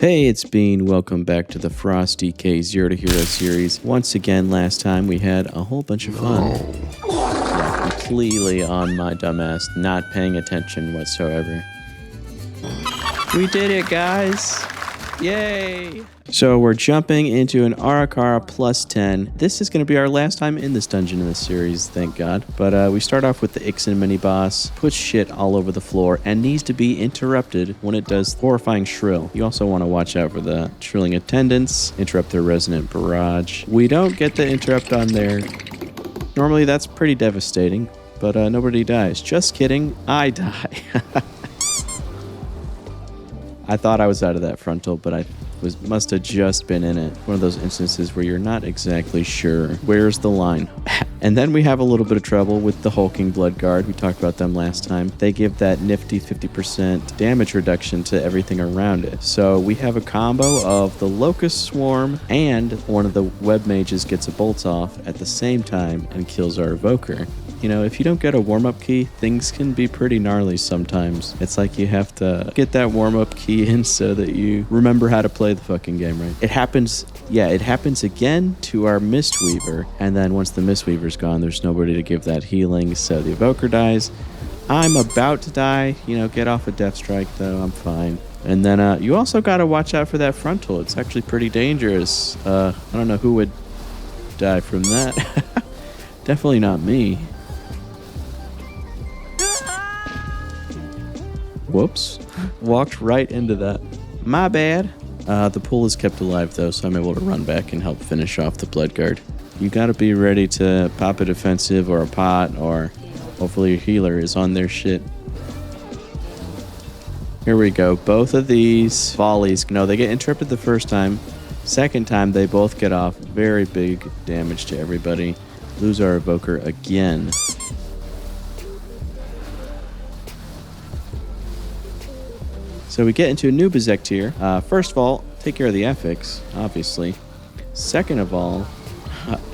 Hey, it's Bean. Welcome back to the Frostscythe Zero to Hero series. Once again, last time we had a whole bunch of fun. Yeah, completely on my dumbass, not paying attention whatsoever. We did it, guys! Yay! So we're jumping into an Ara Karcrash plus 10. This is going to be our last time in this dungeon in this series, thank God. But we start off with the Ixen mini-boss, puts shit all over the floor, and needs to be interrupted when it does horrifying shrill. You also want to watch out for the trilling attendants, interrupt their resonant barrage. We don't get the interrupt on there. Normally that's pretty devastating, but nobody dies. Just kidding, I die. I thought I was out of that frontal, but I must have just been in it. One of those instances where you're not exactly sure. Where's the line? And then we have a little bit of trouble with the hulking blood guard. We talked about them last time. They give that nifty 50% damage reduction to everything around it. So we have a combo of the locust swarm and one of the web mages gets a bolt off at the same time and kills our evoker. You know, if you don't get a warm-up key, things can be pretty gnarly sometimes. It's like you have to get that warm-up key in so that you remember how to play the fucking game right. It happens again to our Mistweaver, and then once the Mistweaver's gone, there's nobody to give that healing, so the evoker dies. I'm about to die. You know, get off a death strike, though. I'm fine. And then you also got to watch out for that frontal. It's actually pretty dangerous. I don't know who would die from that. Definitely not me. Whoops. Walked right into that. My bad. The pool is kept alive, though, so I'm able to run back and help finish off the blood guard. You gotta be ready to pop a defensive or a pot, or hopefully your healer is on their shit. Here we go. Both of these volleys, no, they get interrupted the first time. Second time, they both get off. Very big damage to everybody. Lose our evoker again. So we get into a new Bezek tier. First of all, take care of the Ethics, obviously. Second of all,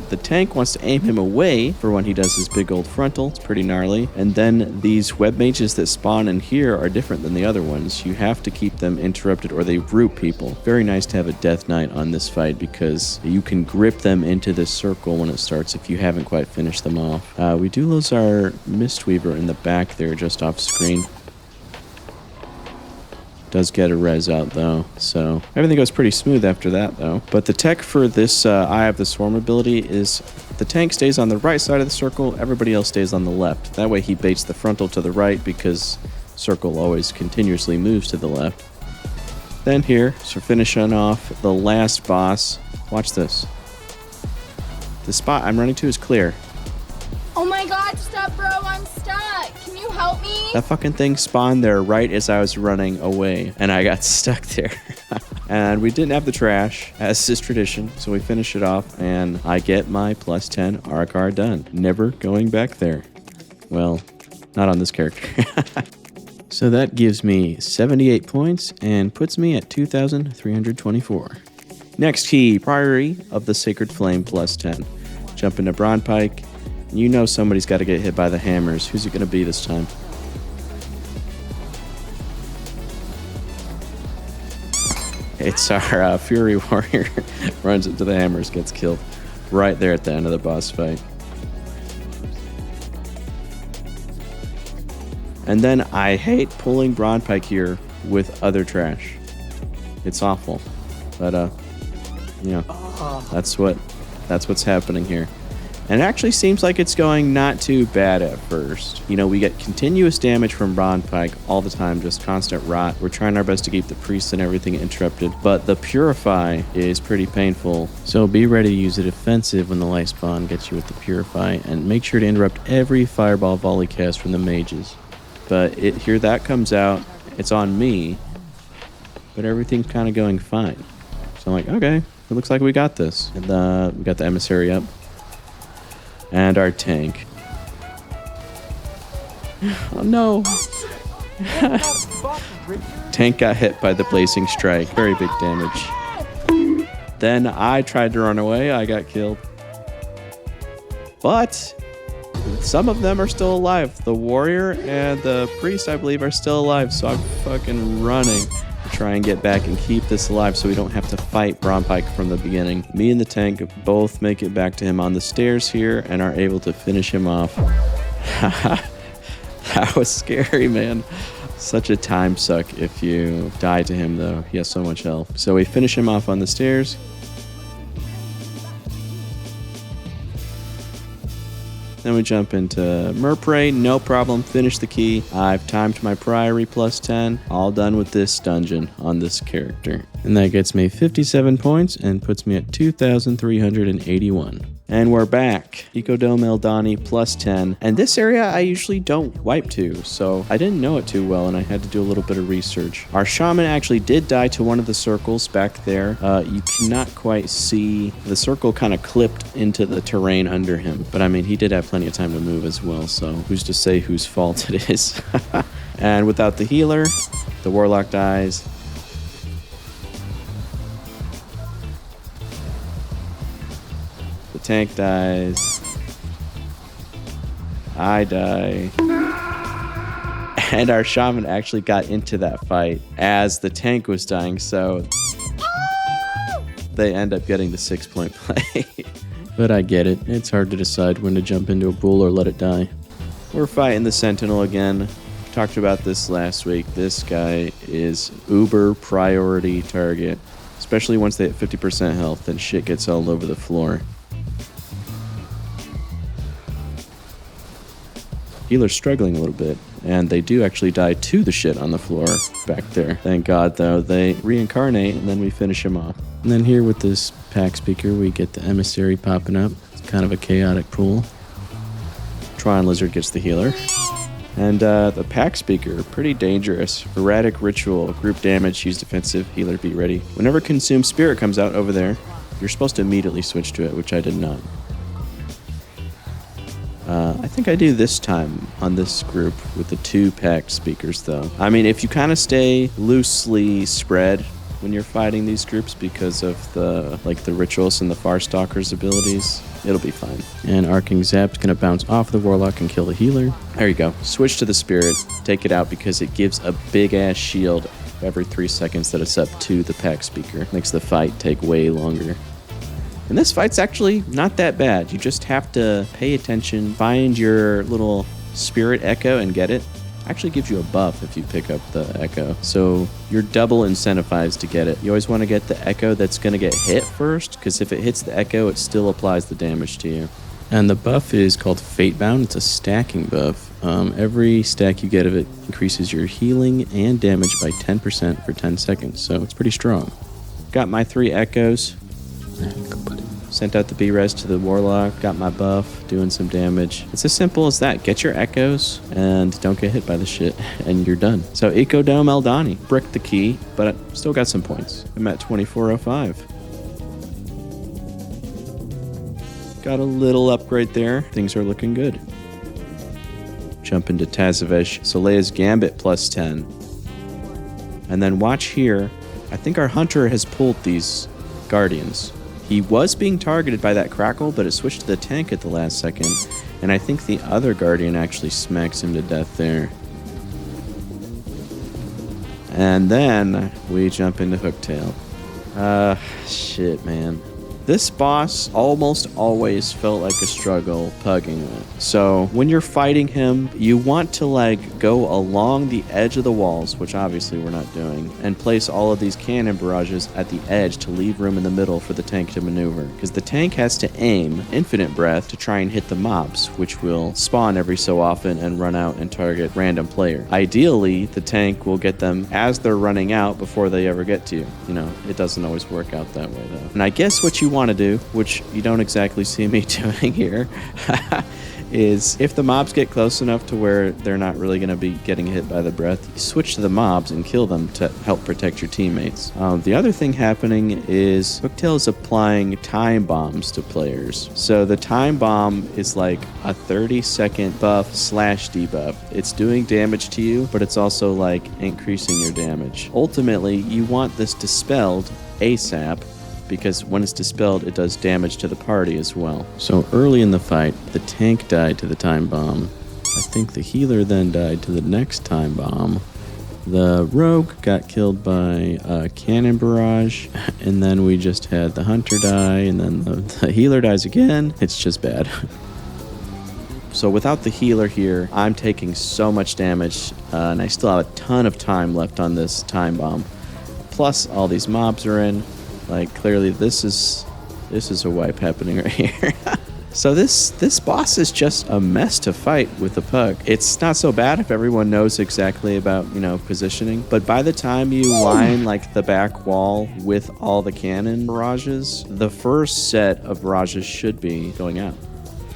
the tank wants to aim him away for when he does his big old frontal. It's pretty gnarly. And then these web mages that spawn in here are different than the other ones. You have to keep them interrupted or they root people. Very nice to have a Death Knight on this fight because you can grip them into this circle when it starts if you haven't quite finished them off. We do lose our Mistweaver in the back there just off screen. Does get a res out though, so everything goes pretty smooth after that though. But the tech for this Eye of the Swarm ability is the tank stays on the right side of the circle, everybody else stays on the left. That way he baits the frontal to the right because circle always continuously moves to the left. Then here, so finishing off the last boss, watch this. The spot I'm running to is clear. Oh my god, stop bro, I'm stuck. Can you help me? That fucking thing spawned there right as I was running away, and I got stuck there. And we didn't have the trash, as is tradition, so we finish it off, and I get my plus 10 Ara Karcrash done. Never going back there. Well, not on this character. So that gives me 78 points, and puts me at 2,324. Next key, Priory of the Sacred Flame plus 10. Jump into Braunpyke. You know somebody's got to get hit by the hammers. Who's it going to be this time? It's our Fury Warrior. Runs into the hammers, gets killed. Right there at the end of the boss fight. And then I hate pulling Braunpyke here with other trash. It's awful. But, you know, that's what's happening here. And it actually seems like it's going not too bad at first. You know, we get continuous damage from Braunpyke all the time, just constant rot. We're trying our best to keep the priests and everything interrupted, but the Purify is pretty painful. So be ready to use a defensive when the light spawn gets you with the Purify, and make sure to interrupt every fireball volley cast from the mages. But here that comes out, it's on me, but everything's kind of going fine. So I'm like, okay, it looks like we got this. And we got the emissary up. And our tank. Oh no! Tank got hit by the blazing strike. Very big damage. Then I tried to run away. I got killed. But some of them are still alive. The warrior and the priest, I believe, are still alive. So I'm fucking running. try and get back and keep this alive so we don't have to fight Braunpyke from the beginning. Me and the tank both make it back to him on the stairs here and are able to finish him off. That was scary, man. Such a time suck if you die to him, though. He has so much health. So we finish him off on the stairs. Then we jump into Merprey, no problem, finish the key. I've timed my Priory plus 10, all done with this dungeon on this character. And that gets me 57 points and puts me at 2,381. And we're back. Ecodome Eldani plus 10. And this area I usually don't wipe to, so I didn't know it too well and I had to do a little bit of research. Our shaman actually did die to one of the circles back there. You cannot quite see. The circle kind of clipped into the terrain under him. But I mean, he did have plenty of time to move as well, so who's to say whose fault it is? And without the healer, the warlock dies. The tank dies. I die. And our shaman actually got into that fight as the tank was dying, so they end up getting the 6-point play. But I get it. It's hard to decide when to jump into a bull or let it die. We're fighting the Sentinel again. Talked about this last week. This guy is uber priority target. Especially once they hit 50% health, then shit gets all over the floor. Healer's struggling a little bit, and they do actually die to the shit on the floor back there. Thank God, though. They reincarnate, and then we finish him off. And then here with this pack speaker, we get the emissary popping up. It's kind of a chaotic pool. Tron Lizard gets the healer. And the pack speaker, pretty dangerous. Erratic ritual, group damage, use defensive, healer, be ready. Whenever Consume Spirit comes out over there, you're supposed to immediately switch to it, which I did not. I think I do this time on this group with the 2 packed speakers, though. I mean, if you kind of stay loosely spread when you're fighting these groups because of the rituals and the Farstalker's abilities, it'll be fine. And Arcing Zap's gonna bounce off the warlock and kill the healer. There you go. Switch to the spirit, take it out because it gives a big ass shield every 3 seconds that it's up to the pack speaker. Makes the fight take way longer. And this fight's actually not that bad. You just have to pay attention, find your little spirit echo and get it. Actually gives you a buff if you pick up the echo. So you're double incentivized to get it. You always want to get the echo that's going to get hit first, because if it hits the echo, it still applies the damage to you. And the buff is called Fatebound. It's a stacking buff. Every stack you get of it increases your healing and damage by 10% for 10 seconds. So it's pretty strong. Got my 3 echoes. Sent out the B-res to the warlock, got my buff, doing some damage. It's as simple as that. Get your echoes and don't get hit by the shit, and you're done. So Ecodome Eldani, bricked the key, but I still got some points. I'm at 2405. Got a little upgrade there. Things are looking good. Jump into Tazavesh. Soleil's Gambit plus 10. And then watch here. I think our hunter has pulled these guardians. He was being targeted by that crackle, but it switched to the tank at the last second, and I think the other guardian actually smacks him to death there. And then we jump into Hooktail. Shit, man. This boss almost always felt like a struggle pugging it. So when you're fighting him, you want to go along the edge of the walls, which obviously we're not doing, and place all of these cannon barrages at the edge to leave room in the middle for the tank to maneuver. Because the tank has to aim infinite breath to try and hit the mobs, which will spawn every so often and run out and target random player. Ideally, the tank will get them as they're running out before they ever get to you. You know, it doesn't always work out that way though. And I guess what you want to do, which you don't exactly see me doing here, is if the mobs get close enough to where they're not really going to be getting hit by the breath, you switch to the mobs and kill them to help protect your teammates. The other thing happening is Hooktail is applying time bombs to players. So the time bomb is like a 30-second buff / debuff. It's doing damage to you, but it's also increasing your damage. Ultimately, you want this dispelled ASAP, because when it's dispelled, it does damage to the party as well. So early in the fight, the tank died to the time bomb. I think the healer then died to the next time bomb. The rogue got killed by a cannon barrage, and then we just had the hunter die, and then the healer dies again. It's just bad. So without the healer here, I'm taking so much damage, and I still have a ton of time left on this time bomb. Plus, all these mobs are in. Like, clearly, this is a wipe happening right here. So this boss is just a mess to fight with the pug. It's not so bad if everyone knows exactly about, positioning. But by the time you line like the back wall with all the cannon barrages, the first set of barrages should be going out.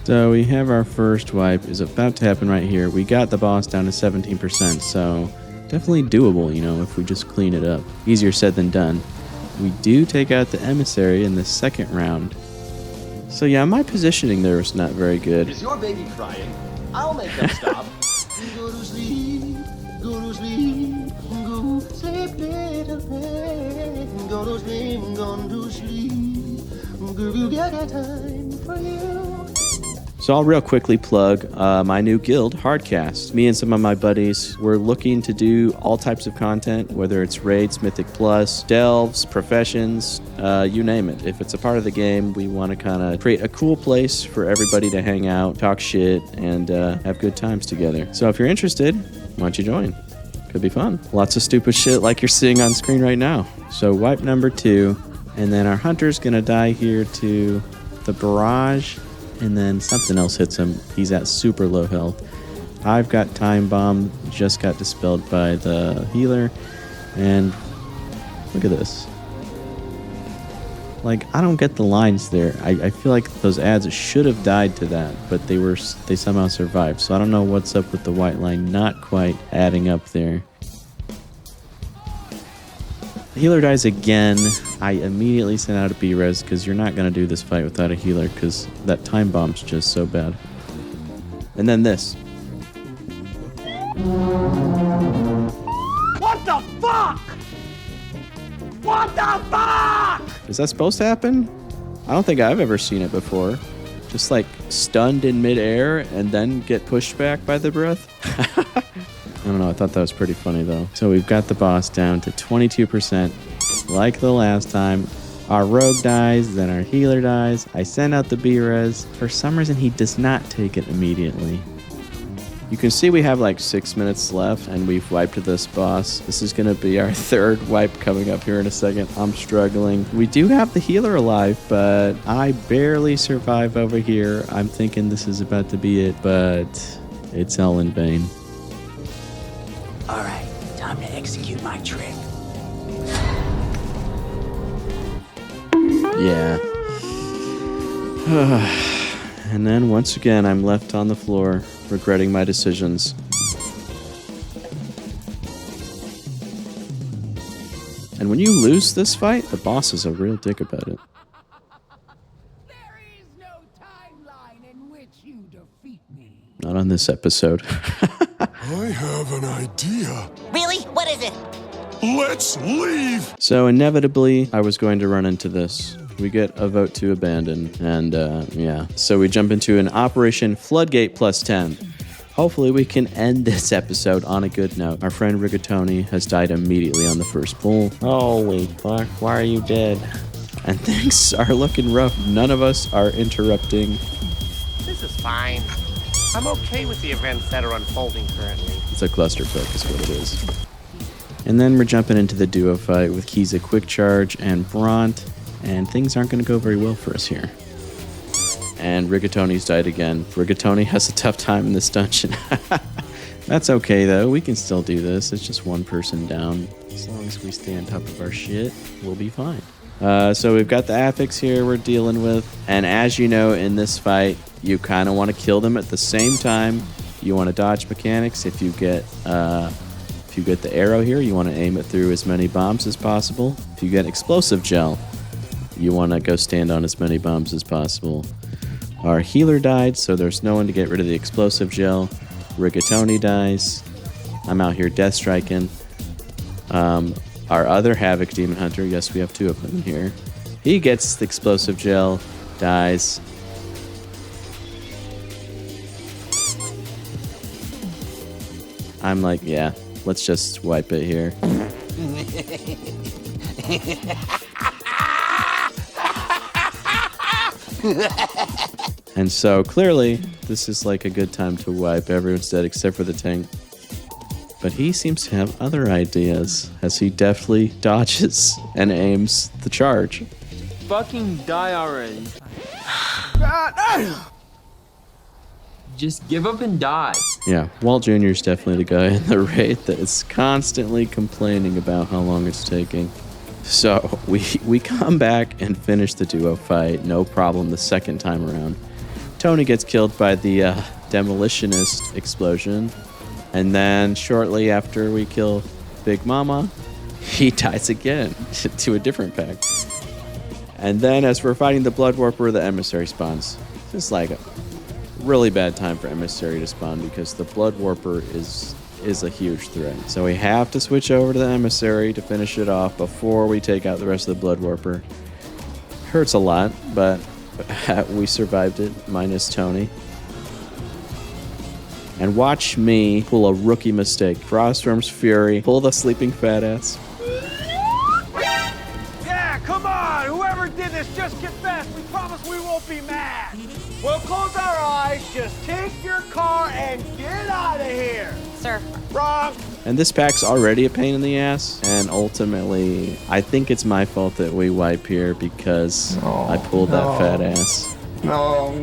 So we have our first wipe is about to happen right here. We got the boss down to 17%, so definitely doable, if we just clean it up. Easier said than done. We do take out the emissary in the second round. So yeah, my positioning there was not very good. Is your baby crying? I'll make them stop. Go to sleep, go to sleep, go sleep, little baby. Go to sleep, go to sleep. Girl, got time for you. So I'll real quickly plug my new guild, Hardcast. Me and some of my buddies, we're looking to do all types of content, whether it's raids, Mythic Plus, delves, professions, you name it. If it's a part of the game, we want to kind of create a cool place for everybody to hang out, talk shit, and have good times together. So if you're interested, why don't you join? Could be fun. Lots of stupid shit like you're seeing on screen right now. So wipe number 2, and then our hunter's gonna die here to the barrage. And then something else hits him. He's at super low health. I've got time bomb, just got dispelled by the healer. And look at this. Like, I don't get the lines there. I feel like those ads should have died to that, but they somehow survived. So I don't know what's up with the white line not quite adding up there. The healer dies again. I immediately sent out a B-res because you're not going to do this fight without a healer because that time bomb's just so bad. And then this. What the fuck? What the fuck? Is that supposed to happen? I don't think I've ever seen it before. Just like stunned in midair and then get pushed back by the breath. I don't know, I thought that was pretty funny though. So we've got the boss down to 22%. Like the last time, our rogue dies, then our healer dies. I send out the B-res. For some reason, he does not take it immediately. You can see we have like 6 minutes left and we've wiped this boss. This is gonna be our third wipe coming up here in a second. I'm struggling. We do have the healer alive, but I barely survive over here. I'm thinking this is about to be it, but it's all in vain. All right, time to execute my trick. Yeah. And then once again, I'm left on the floor, regretting my decisions. And when you lose this fight, the boss is a real dick about it. There is no timeline in which you defeat me. Not on this episode. I have an idea. Really? What is it? Let's leave! So inevitably, I was going to run into this. We get a vote to abandon, and yeah. So we jump into an Operation Floodgate plus 10. Hopefully we can end this episode on a good note. Our friend Rigatoni has died immediately on the first pull. Holy fuck, why are you dead? And things are looking rough. None of us are interrupting. This is fine. I'm okay with the events that are unfolding currently. It's a clusterfuck is what it is. And then we're jumping into the duo fight with Kiza Quick Charge and Bront, and things aren't going to go very well for us here. And Rigatoni's died again. Rigatoni has a tough time in this dungeon. That's okay though, we can still do this. It's just one person down. As long as we stay on top of our shit, we'll be fine. So we've got the affix here we're dealing with, and as you know in this fight, you kind of want to kill them at the same time. You want to dodge mechanics. If you get the arrow here, you want to aim it through as many bombs as possible. If you get explosive gel, you want to go stand on as many bombs as possible. Our healer died, so there's no one to get rid of the explosive gel. Rigatoni dies. I'm out here death striking. Our other Havoc Demon Hunter, yes, we have two of them here. He gets the explosive gel, dies. I'm like, yeah, let's just wipe it here. And so clearly, this is like a good time to wipe. Everyone's dead except for the tank. But he seems to have other ideas as he deftly dodges and aims the charge. Fucking die already. Just give up and die. Yeah, Walt Jr. is definitely the guy in the raid that is constantly complaining about how long it's taking. So we come back and finish the duo fight, no problem the second time around. Tony gets killed by the demolitionist explosion. And then shortly after we kill Big Mama, he dies again to a different pack. And then as we're fighting the Blood Warper, the Emissary spawns. It's like a really bad time for Emissary to spawn because the Blood Warper is a huge threat. So we have to switch over to the Emissary to finish it off before we take out the rest of the Blood Warper. Hurts a lot, but we survived it, minus Tony. And watch me pull a rookie mistake. Frostwyrm's Fury, pull the sleeping fat ass. Yeah, come on! Whoever did this, just confess. We promise we won't be mad. We'll close our eyes, just take your car and get out of here. Sir. Wrong. And this pack's already a pain in the ass. And ultimately, I think it's my fault that we wipe here because I pulled that fat ass. No,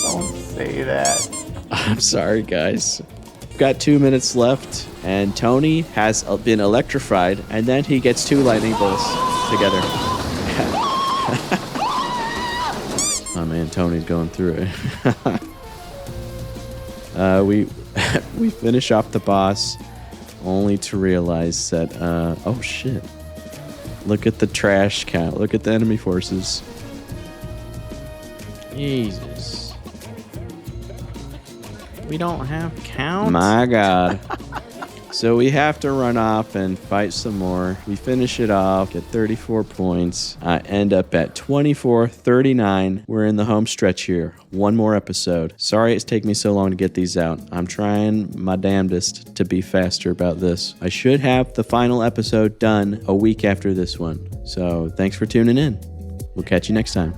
don't say that. I'm sorry, guys. We've got 2 minutes left, and Tony has been electrified, and then he gets 2 lightning bolts together. Oh man, Tony's going through it. We finish off the boss, only to realize that, oh shit. Look at the trash count. Look at the enemy forces. Jesus. We don't have count? My god. So we have to run off and fight some more. We finish it off, get 34 points. I end up at 24-39. We're in the home stretch here. One more episode. Sorry it's taken me so long to get these out. I'm trying my damnedest to be faster about this. I should have the final episode done a week after this one. So thanks for tuning in. We'll catch you next time.